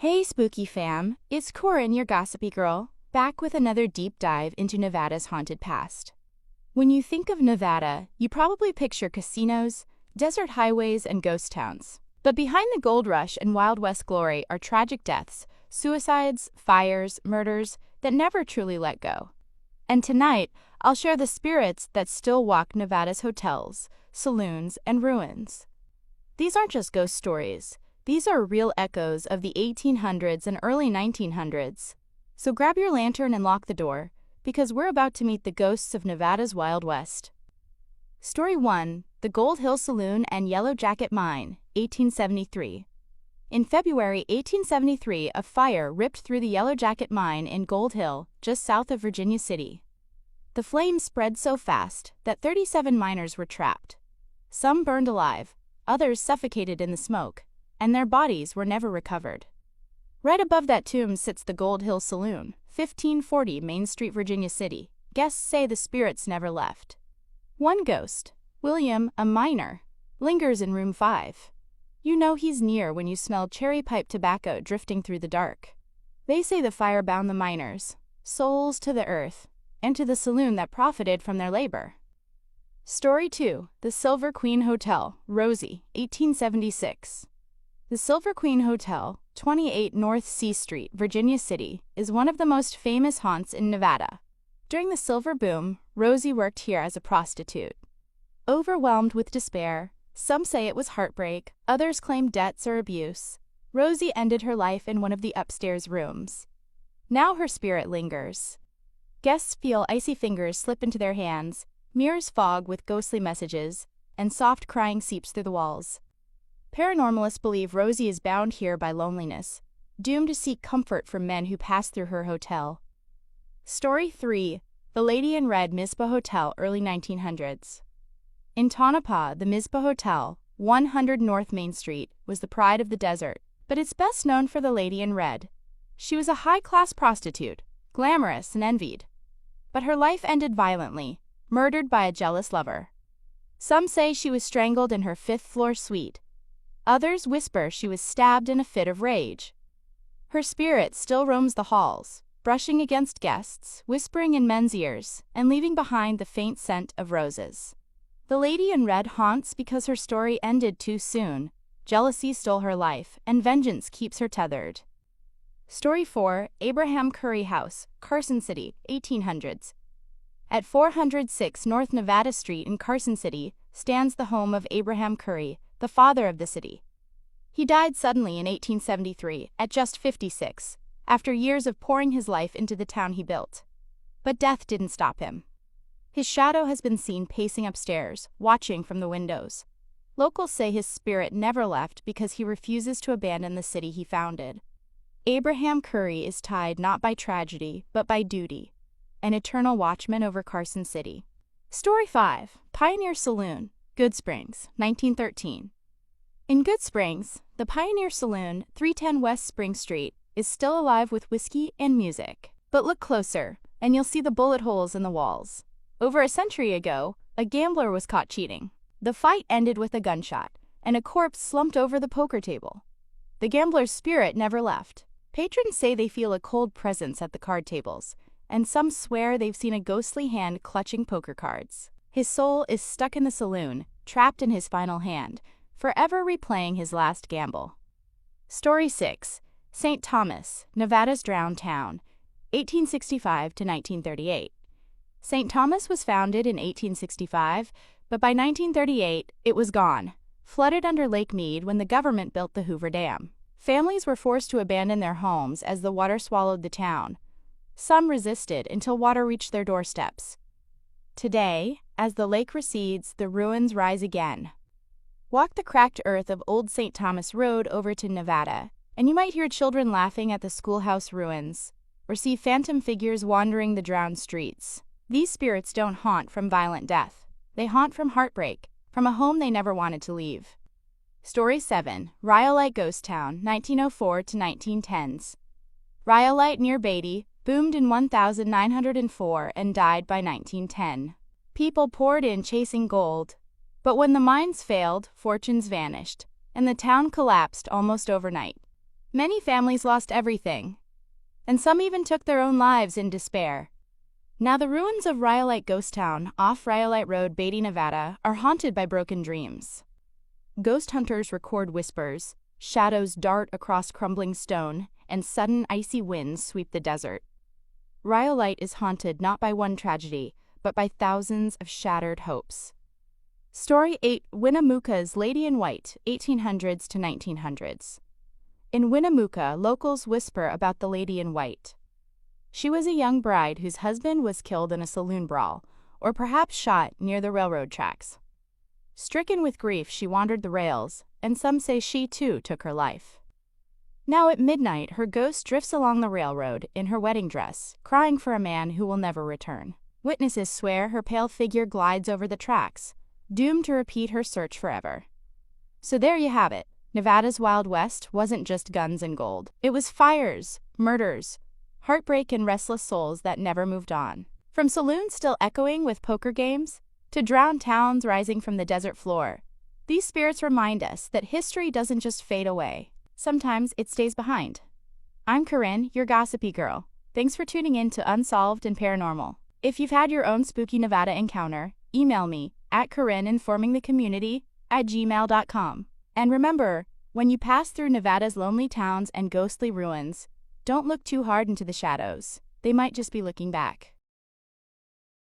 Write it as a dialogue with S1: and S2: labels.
S1: Hey spooky fam, it's Corin, your gossipy girl, back with another deep dive into Nevada's haunted past. When you think of Nevada, you probably picture casinos, desert highways, and ghost towns. But behind the gold rush and Wild West glory are tragic deaths, suicides, fires, murders that never truly let go. And tonight, I'll share the spirits that still walk Nevada's hotels, saloons, and ruins. These aren't just ghost stories. These are real echoes of the 1800s and early 1900s. So grab your lantern and lock the door, because we're about to meet the ghosts of Nevada's Wild West. Story 1. The Gold Hill Saloon and Yellow Jacket Mine, 1873. In February 1873, a fire ripped through the Yellow Jacket Mine in Gold Hill, just south of Virginia City. The flames spread so fast that 37 miners were trapped. Some burned alive, others suffocated in the smoke, and their bodies were never recovered. Right above that tomb sits the Gold Hill Saloon, 1540 Main Street, Virginia City. Guests say the spirits never left. One ghost, William, a miner, lingers in room 5. You know he's near when you smell cherry pipe tobacco drifting through the dark. They say the fire bound the miners, souls to the earth, and to the saloon that profited from their labor. Story 2. The Silver Queen Hotel, Rosie, 1876. The Silver Queen Hotel, 28 North C Street, Virginia City, is one of the most famous haunts in Nevada. During the Silver Boom, Rosie worked here as a prostitute. Overwhelmed with despair, some say it was heartbreak, others claim debts or abuse, Rosie ended her life in one of the upstairs rooms. Now her spirit lingers. Guests feel icy fingers slip into their hands, mirrors fog with ghostly messages, and soft crying seeps through the walls. Paranormalists believe Rosie is bound here by loneliness, doomed to seek comfort from men who pass through her hotel. Story 3. The Lady in Red Mizpah Hotel, early 1900s. In Tonopah, the Mizpah Hotel, 100 North Main Street, was the pride of the desert, but it's best known for the Lady in Red. She was a high-class prostitute, glamorous and envied. But her life ended violently, murdered by a jealous lover. Some say she was strangled in her 5th-floor suite. Others whisper she was stabbed in a fit of rage. Her spirit still roams the halls, brushing against guests, whispering in men's ears, and leaving behind the faint scent of roses. The Lady in Red haunts because her story ended too soon. Jealousy stole her life, and vengeance keeps her tethered. Story 4. Abraham Curry House, Carson City, 1800s. At 406 North Nevada Street in Carson City stands the home of Abraham Curry, the father of the city. He died suddenly in 1873, at just 56, after years of pouring his life into the town he built. But death didn't stop him. His shadow has been seen pacing upstairs, watching from the windows. Locals say his spirit never left because he refuses to abandon the city he founded. Abraham Curry is tied not by tragedy, but by duty, an eternal watchman over Carson City. Story 5. Pioneer Saloon, Good Springs, 1913. In Good Springs, the Pioneer Saloon, 310 West Spring Street, is still alive with whiskey and music. But look closer, and you'll see the bullet holes in the walls. Over a century ago, a gambler was caught cheating. The fight ended with a gunshot, and a corpse slumped over the poker table. The gambler's spirit never left. Patrons say they feel a cold presence at the card tables, and some swear they've seen a ghostly hand clutching poker cards. His soul is stuck in the saloon, trapped in his final hand, forever replaying his last gamble. Story 6. St. Thomas, Nevada's drowned town, 1865 to 1938. St. Thomas was founded in 1865, but by 1938, it was gone, flooded under Lake Mead when the government built the Hoover Dam. Families were forced to abandon their homes as the water swallowed the town. Some resisted until water reached their doorsteps. Today, as the lake recedes, the ruins rise again. Walk the cracked earth of Old St. Thomas Road over to Nevada, and you might hear children laughing at the schoolhouse ruins, or see phantom figures wandering the drowned streets. These spirits don't haunt from violent death. They haunt from heartbreak, from a home they never wanted to leave. Story 7. Rhyolite Ghost Town, 1904 to 1910s. Rhyolite near Beatty boomed in 1904 and died by 1910. People poured in chasing gold. But when the mines failed, fortunes vanished, and the town collapsed almost overnight. Many families lost everything, and some even took their own lives in despair. Now the ruins of Rhyolite Ghost Town, off Rhyolite Road, Beatty, Nevada, are haunted by broken dreams. Ghost hunters record whispers, shadows dart across crumbling stone, and sudden icy winds sweep the desert. Rhyolite is haunted not by one tragedy, but by thousands of shattered hopes. Story 8: Winnemucca's Lady in White, 1800s to 1900s. In Winnemucca, locals whisper about the Lady in White. She was a young bride whose husband was killed in a saloon brawl, or perhaps shot near the railroad tracks. Stricken with grief, she wandered the rails, and some say she too took her life. Now at midnight, her ghost drifts along the railroad in her wedding dress, crying for a man who will never return. Witnesses swear her pale figure glides over the tracks, doomed to repeat her search forever. So there you have it. Nevada's Wild West wasn't just guns and gold. It was fires, murders, heartbreak, and restless souls that never moved on. From saloons still echoing with poker games, to drowned towns rising from the desert floor, these spirits remind us that history doesn't just fade away. Sometimes it stays behind. I'm Corin, your gossipy girl. Thanks for tuning in to Unsolved and Paranormal. If you've had your own spooky Nevada encounter, email me at corinninformingthecommunity@gmail.com. And remember, when you pass through Nevada's lonely towns and ghostly ruins, don't look too hard into the shadows. They might just be looking back.